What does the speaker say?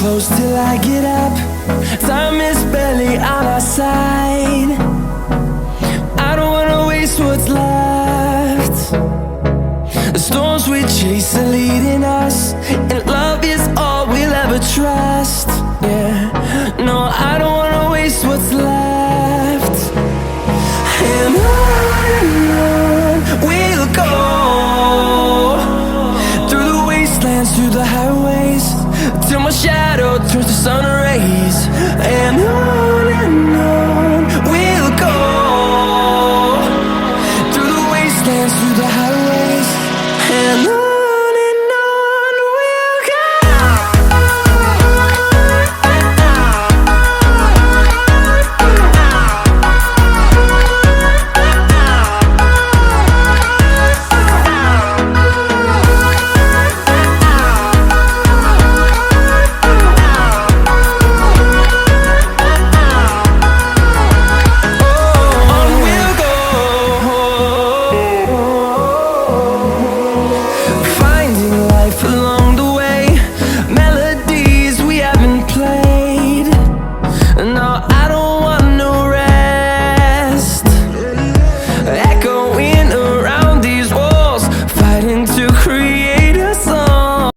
close till I get up. Time is barely on our side. I don't wanna waste what's left. The storms we chase are leading us.